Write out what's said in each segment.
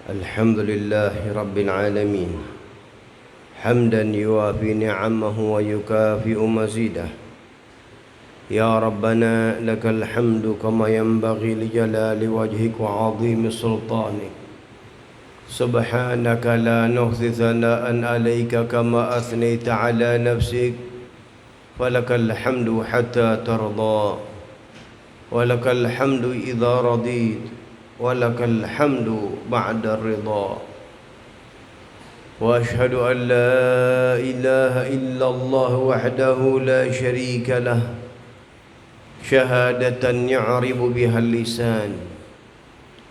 الحمد لله رب العالمين حمدا يوافي نعمه ويكافئ مزيده. يا ربنا لك الحمد كما ينبغي لجلال وجهك وعظيم سلطانك. سبحانك لا نحصي ثناء عليك كما أثنيت على نفسك. فلك الحمد حتى ترضى، ولك الحمد إذا رضيت، ولك الحمد بعد الرضا. وأشهد أن لا إله إلا الله وحده لا شريك له شهادة يعرب بها اللسان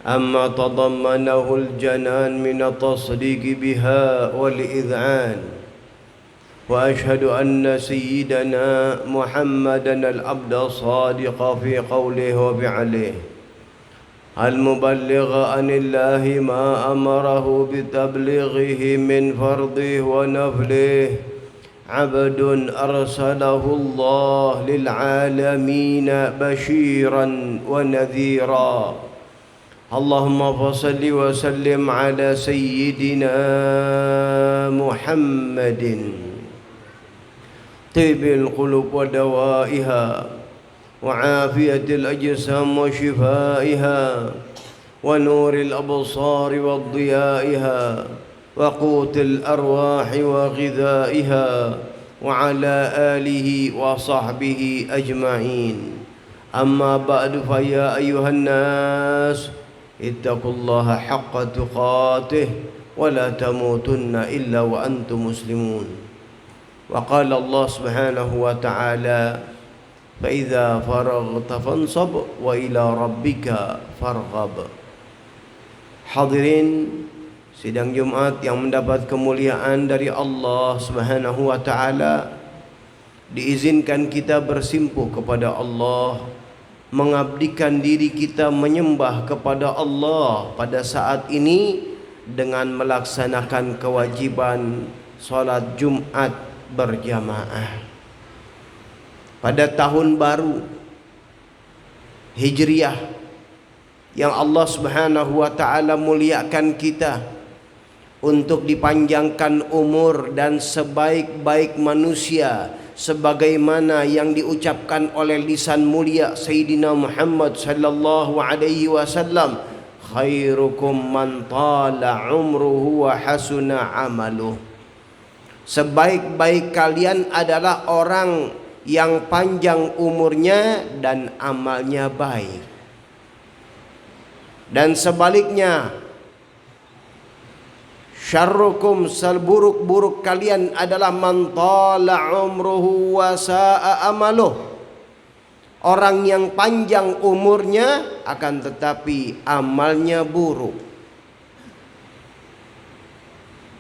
أما تضمنه الجنان من التصديق بها والإذعان. وأشهد أن سيدنا محمدا العبد الصادق في قوله وفعله المبلغ عن الله ما أمره بتبليغه من فرضه ونفله. عبد أرسله الله للعالمين بشيرا ونذيرا. اللهم فصل وسلم على سيدنا محمد طيب القلوب ودوائها وعافية الأجسام وشفائها ونور الأبصار وضيائها وقوت الأرواح وغذائها وعلى آله وصحبه أجمعين. أما بعد فيا أيها الناس اتقوا الله حق تقاته ولا تموتن إلا وأنتم مسلمون. وقال الله سبحانه وتعالى فإذا فرغت فانصب وإلى ربك فارغب. Hadirin sidang Jumat yang mendapat kemuliaan dari Allah Subhanahu wa taala, diizinkan kita bersimpuh kepada Allah, mengabdikan diri kita menyembah kepada Allah pada saat ini dengan melaksanakan kewajiban salat Jumat berjamaah. Pada tahun baru Hijriah yang Allah Subhanahu wa taala muliakan kita untuk dipanjangkan umur dan sebaik-baik manusia sebagaimana yang diucapkan oleh lisan mulia Sayyidina Muhammad sallallahu alaihi wasallam, khairukum man tala umruhu wa hasuna amaluh. Sebaik-baik kalian adalah orang yang panjang umurnya dan amalnya baik. Dan sebaliknya, syarrukum, seburuk-buruk kalian adalah man tala umruhu wa sa'a amaluh. Orang yang panjang umurnya akan tetapi amalnya buruk.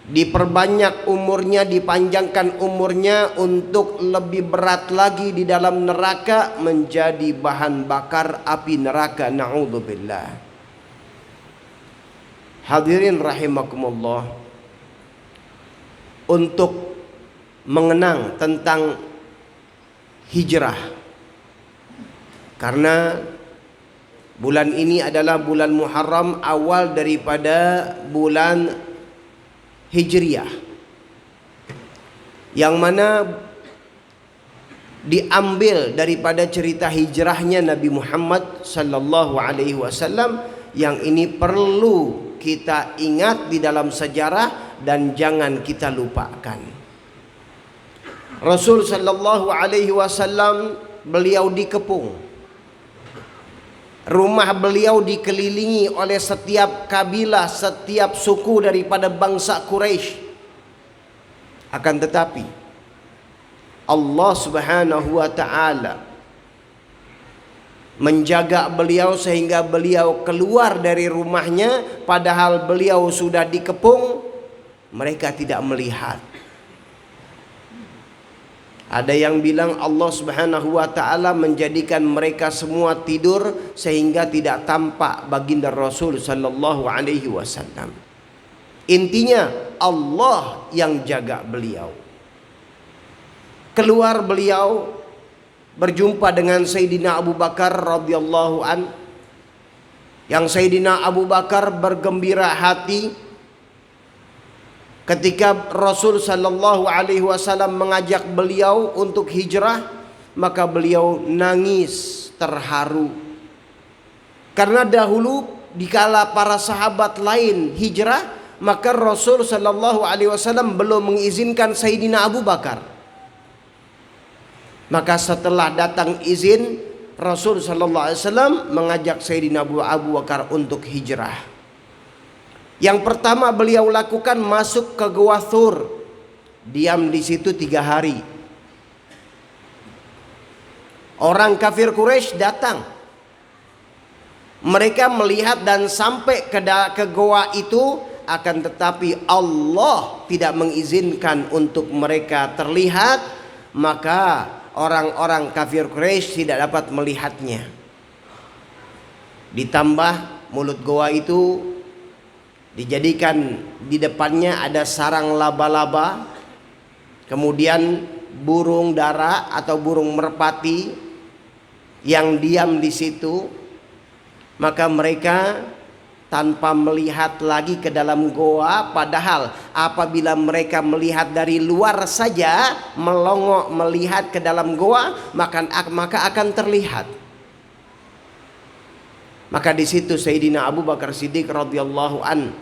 Diperbanyak umurnya, dipanjangkan umurnya untuk lebih berat lagi di dalam neraka, menjadi bahan bakar api neraka. Na'udzubillah. Hadirin rahimakumullah, untuk mengenang tentang hijrah, karena bulan ini adalah bulan Muharram, awal daripada bulan Hijriah, yang mana diambil daripada cerita hijrahnya Nabi Muhammad sallallahu alaihi wasallam, yang ini perlu kita ingat di dalam sejarah dan jangan kita lupakan. Rasul sallallahu alaihi wasallam beliau dikepung. Rumah beliau dikelilingi oleh setiap kabilah, setiap suku daripada bangsa Quraisy. Akan tetapi Allah Subhanahu wa taala menjaga beliau sehingga beliau keluar dari rumahnya, padahal beliau sudah dikepung. Mereka tidak melihat. Ada yang bilang Allah Subhanahu wa taala menjadikan mereka semua tidur sehingga tidak tampak baginda Rasul sallallahu alaihi wasallam. Intinya Allah yang jaga beliau. Keluar beliau berjumpa dengan Sayyidina Abu Bakar radhiyallahu an. Yang Sayyidina Abu Bakar bergembira hati ketika Rasul sallallahu alaihi wasallam mengajak beliau untuk hijrah, maka beliau nangis terharu. Karena dahulu dikala para sahabat lain hijrah, maka Rasul sallallahu alaihi wasallam belum mengizinkan Sayyidina Abu Bakar. Maka setelah datang izin, Rasul sallallahu alaihi wasallam mengajak Sayyidina Abu Bakar untuk hijrah. Yang pertama beliau lakukan masuk ke Gua Thur, diam di situ 3 hari. Orang kafir Quraisy datang, mereka melihat dan sampai ke goa itu, akan tetapi Allah tidak mengizinkan untuk mereka terlihat, maka orang-orang kafir Quraisy tidak dapat melihatnya. Ditambah mulut goa itu dijadikan di depannya ada sarang laba-laba, kemudian burung dara atau burung merpati yang diam di situ. Maka mereka tanpa melihat lagi ke dalam goa, padahal apabila mereka melihat dari luar saja, melongok melihat ke dalam goa, maka akan terlihat. Maka di situ Sayyidina Abu Bakar Siddiq radhiyallahu an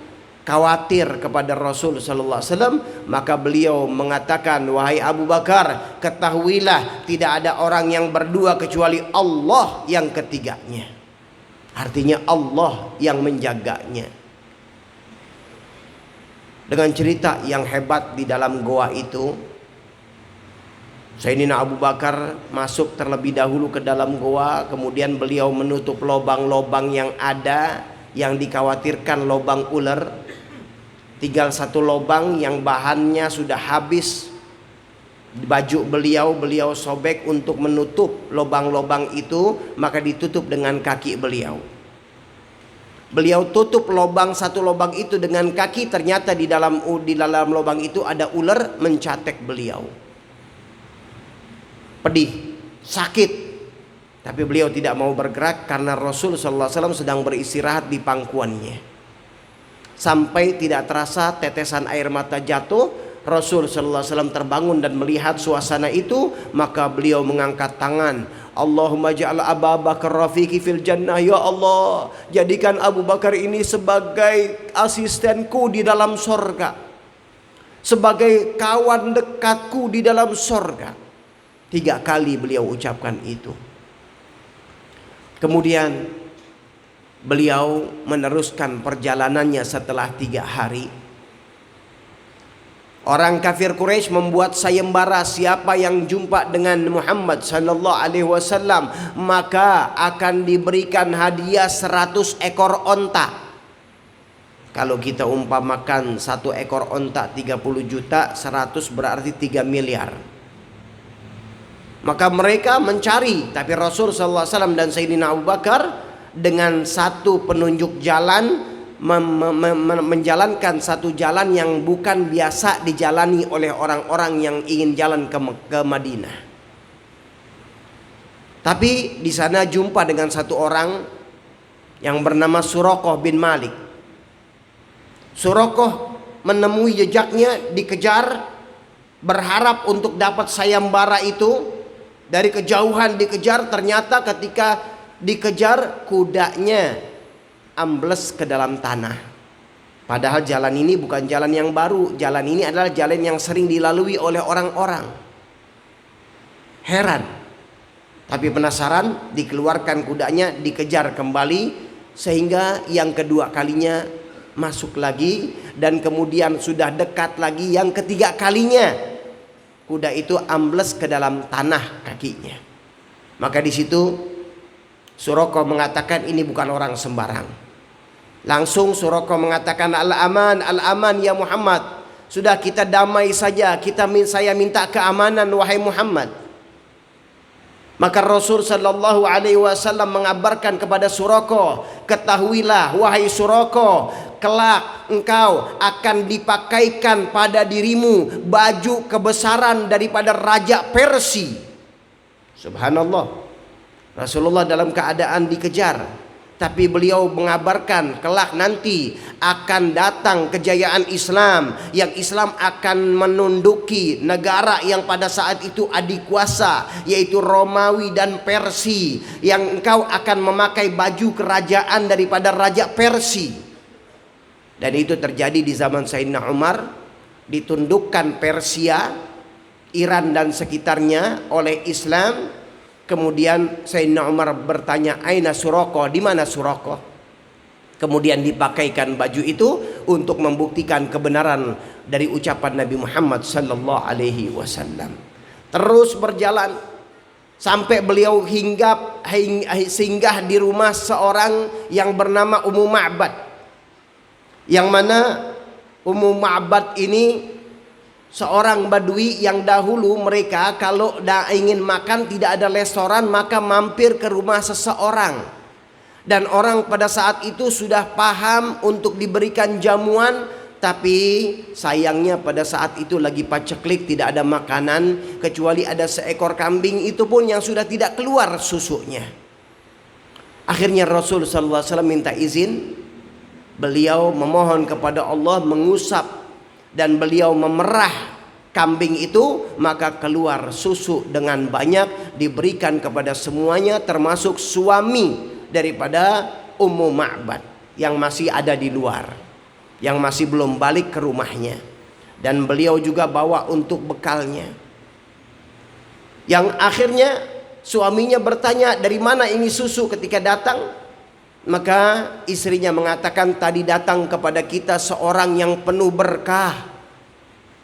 khawatir kepada Rasul sallallahu alaihi wasallam, maka beliau mengatakan, wahai Abu Bakar, ketahuilah tidak ada orang yang berdua kecuali Allah yang ketiganya. Artinya Allah yang menjaganya. Dengan cerita yang hebat di dalam goa itu, Sayyidina Abu Bakar masuk terlebih dahulu ke dalam goa, kemudian beliau menutup lubang-lubang yang ada, yang dikhawatirkan lubang ular. Tinggal satu lubang yang bahannya sudah habis. Baju beliau sobek untuk menutup lubang-lubang itu, maka ditutup dengan kaki beliau. Beliau tutup satu lubang itu dengan kaki, ternyata di dalam lubang itu ada ular mencatek beliau. Pedih, sakit, tapi beliau tidak mau bergerak karena Rasul sallallahu alaihi wasallam sedang beristirahat di pangkuannya. Sampai tidak terasa tetesan air mata jatuh, Rasul sallallahu alaihi wasallam terbangun dan melihat suasana itu, maka beliau mengangkat tangan, Allahumma ja'al Abu Bakar rafiqi fil jannah, ya Allah, jadikan Abu Bakar ini sebagai asistenku di dalam sorga, sebagai kawan dekatku di dalam sorga. 3 kali beliau ucapkan itu. Kemudian beliau meneruskan perjalanannya setelah 3 hari. Orang kafir Quraisy membuat sayembara, siapa yang jumpa dengan Muhammad sallallahu alaihi wasallam maka akan diberikan hadiah 100 ekor onta. Kalau kita umpamakan 1 ekor onta 30 juta, 100 berarti 3 miliar. Maka mereka mencari, tapi Rasul sallallahu alaihi wasallam dan Sayyidina Abu Bakar dengan satu penunjuk jalan menjalankan satu jalan yang bukan biasa dijalani oleh orang-orang yang ingin jalan ke Madinah. Tapi di sana jumpa dengan satu orang yang bernama Suraqah bin Malik. Suraqah menemui jejaknya, dikejar, berharap untuk dapat sayembara itu. Dari kejauhan dikejar, ternyata ketika dikejar kudanya ambles ke dalam tanah. Padahal jalan ini bukan jalan yang baru, jalan ini adalah jalan yang sering dilalui oleh orang-orang. Heran, tapi penasaran, dikeluarkan kudanya, dikejar kembali, sehingga yang kedua kalinya masuk lagi, dan kemudian sudah dekat lagi yang ketiga kalinya kuda itu ambles ke dalam tanah kakinya. Maka di situ Suraqah mengatakan ini bukan orang sembarang. Langsung Suraqah mengatakan, al-aman ya Muhammad. Sudah, kita damai saja, saya minta keamanan wahai Muhammad. Maka Rasul sallallahu alaihi wasallam mengabarkan kepada Suraqah, ketahuilah wahai Suraqah, kelak engkau akan dipakaikan pada dirimu baju kebesaran daripada Raja Persia. Subhanallah. Rasulullah dalam keadaan dikejar, Tapi beliau mengabarkan kelak nanti akan datang kejayaan Islam, yang Islam akan menunduki negara yang pada saat itu adikuasa, yaitu Romawi dan Persia, yang engkau akan memakai baju kerajaan daripada Raja Persia. Dan itu terjadi di zaman Sayyidina Umar. Ditundukkan Persia, Iran dan sekitarnya oleh Islam. Kemudian Sayyidina Umar bertanya, "Aina Suraqah? Di mana Suraqah?" Kemudian dipakaikan baju itu untuk membuktikan kebenaran dari ucapan Nabi Muhammad sallallahu alaihi wasallam. Terus berjalan sampai beliau singgah di rumah seorang yang bernama Ummu Ma'bad. Yang mana Ummu Ma'bad ini seorang badui yang dahulu mereka kalau ingin makan tidak ada restoran, maka mampir ke rumah seseorang. Dan orang pada saat itu sudah paham untuk diberikan jamuan, tapi sayangnya pada saat itu lagi paceklik, tidak ada makanan kecuali ada seekor kambing, itu pun yang sudah tidak keluar susunya. Akhirnya Rasul sallallahu alaihi wasallam minta izin, beliau memohon kepada Allah mengusap dan beliau memerah kambing itu, maka keluar susu dengan banyak diberikan kepada semuanya, termasuk suami daripada Ummu Ma'bad yang masih ada di luar, yang masih belum balik ke rumahnya, dan beliau juga bawa untuk bekalnya. Yang akhirnya suaminya bertanya, "Dari mana ini susu?" ketika datang. Maka istrinya mengatakan, "Tadi datang kepada kita seorang yang penuh berkah."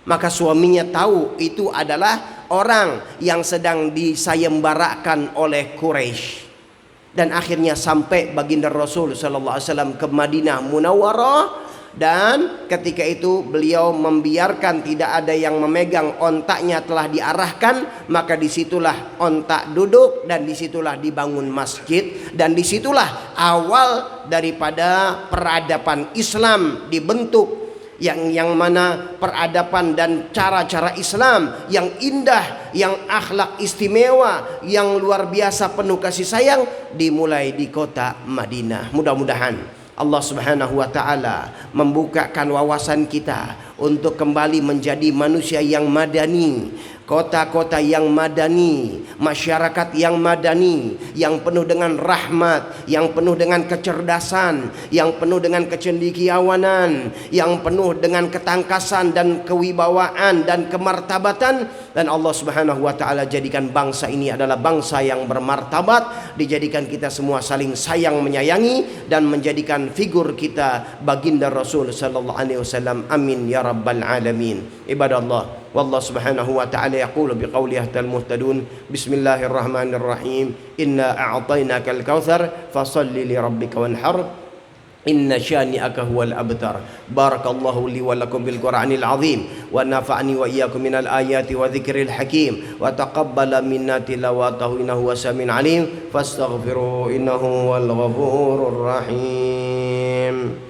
Maka suaminya tahu itu adalah orang yang sedang disayembarakan oleh Quraisy. Dan akhirnya sampai baginda Rasul sallallahu alaihi wasallam ke Madinah Munawwarah, dan ketika itu beliau membiarkan tidak ada yang memegang, ontaknya telah diarahkan, maka disitulah ontak duduk dan disitulah dibangun masjid, dan disitulah awal daripada peradaban Islam dibentuk, yang mana peradaban dan cara-cara Islam yang indah, yang akhlak istimewa, yang luar biasa penuh kasih sayang dimulai di kota Madinah. Mudah-mudahan Allah Subhanahu wa taala membukakan wawasan kita untuk kembali menjadi manusia yang madani, kota-kota yang madani, masyarakat yang madani, yang penuh dengan rahmat, yang penuh dengan kecerdasan, yang penuh dengan kecendekiawanan, yang penuh dengan ketangkasan dan kewibawaan dan kemartabatan. Dan Allah Subhanahu wa taala jadikan bangsa ini adalah bangsa yang bermartabat, dijadikan kita semua saling sayang menyayangi, dan menjadikan figur kita baginda Rasul sallallahu alaihi wasallam. Amin ya rabbal alamin. Ibadallah, والله سبحانه وتعالى يقول بقوله المهتدون بسم الله الرحمن الرحيم إنا أعطيناك الكوثر فصل لربك وانحر إن شانئك هو الأبتر. بارك الله لي ولكم بالقرآن العظيم ونفعني وإياكم من الآيات وذكر الحكيم وتقبل منا تلاوته إنه هو السميع العليم فاستغفروه إنه هو الغفور الرحيم.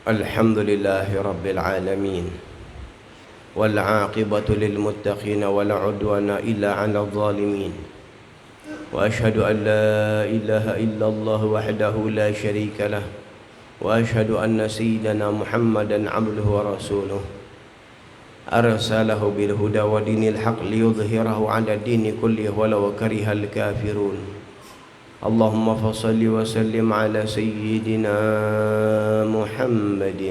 الحمد لله رب العالمين والعاقبة للمتقين ولا عدوان إلا على الظالمين وأشهد أن لا إله إلا الله وحده لا شريك له وأشهد أن سيدنا محمدا عبده ورسوله أرسله بالهدى ودين الحق ليظهره على الدين كله ولو كره الكافرون. اللهم فصل وسلم على سيدنا محمد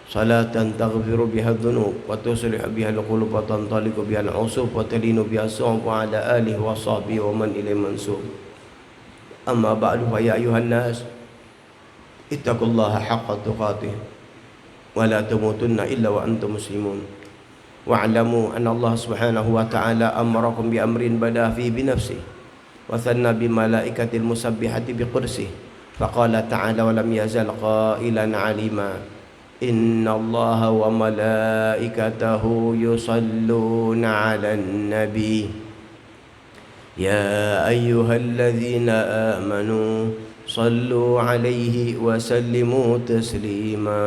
صلاة تغفر بها الذنوب وتصلح بها القلوب وتنطلق بها العصوب وتلين بها الصعب وعلى آله وصحبه ومن إليه منسوب. أما بعد فيا أيها الناس اتقوا الله حق تقاته ولا تموتن إلا وأنتم مسلمون واعلموا أن الله سبحانه وتعالى أمركم بأمر بدأ فيه بنفسه وثنى بملائكة المسبحة بقدسه فقال تعالى ولم يزل قائلا عليما إن الله وملائكته يصلون على النبي يا أيها الذين آمنوا صلوا عليه وسلموا تسليما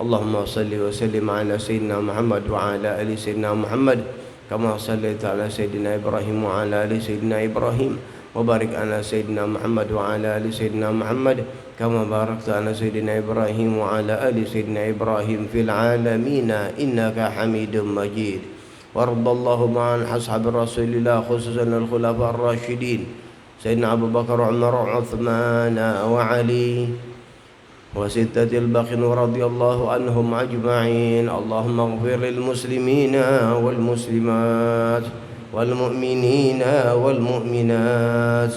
اللهم صل وسلم على سيدنا محمد وعلى آل سيدنا محمد كما صليت على سيدنا إبراهيم وعلى آل سيدنا إبراهيم وبارك على سيدنا محمد وعلى آل سيدنا محمد كما باركت على سيدنا إبراهيم وعلى آل سيدنا إبراهيم في العالمين إنك حميد مجيد وارض اللهم عن أصحاب رسول الله خصوصا الخلفاء الراشدين سيدنا أبو بكر وعمر وعثمان وعلي وستة الباقين رضي الله عنهم أجمعين اللهم اغفر للمسلمين والمسلمات والمؤمنين والمؤمنات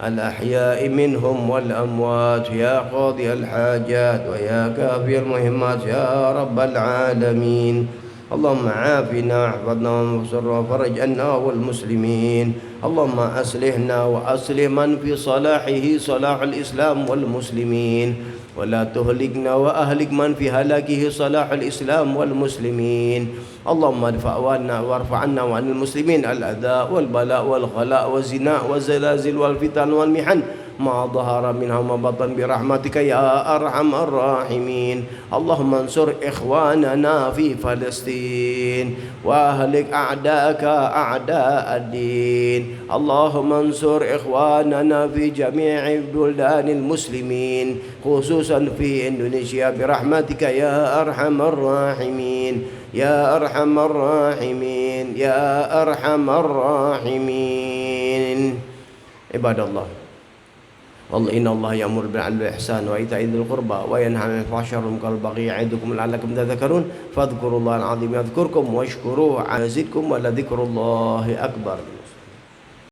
الأحياء منهم والأموات يا قاضي الحاجات ويا كافي المهمات يا رب العالمين اللهم عافنا واحفظنا وانصرنا وفرج عنا والمسلمين اللهم أصلحنا وأصلح من في صلاحه صلاح الإسلام والمسلمين ولا تهلكنا وأهلك من في هلاكه صلاح الإسلام والمسلمين اللهم وارفع عنا وعن المسلمين الأذى والبلاء والغلاء والزنا والزلازل والفتن والمحن ما ظهر منها وما بطن برحمتك يا أرحم الراحمين اللهم انصر إخواننا في فلسطين وأهلك أعداءك أعداء الدين اللهم انصر إخواننا في جميع بلدان المسلمين خصوصا في إندونيسيا برحمتك يا أرحم الراحمين يا أرحم الراحمين يا أرحم الراحمين عباد الله والله إن الله يأمر بالعدل والإحسان وإيتاء ذي القربى وينهى عن الفحشاء والمنكر والبغي يعظكم لعلكم تذكرون فاذكروا الله العظيم يذكركم واشكروه على زدكم ولذكر الله أكبر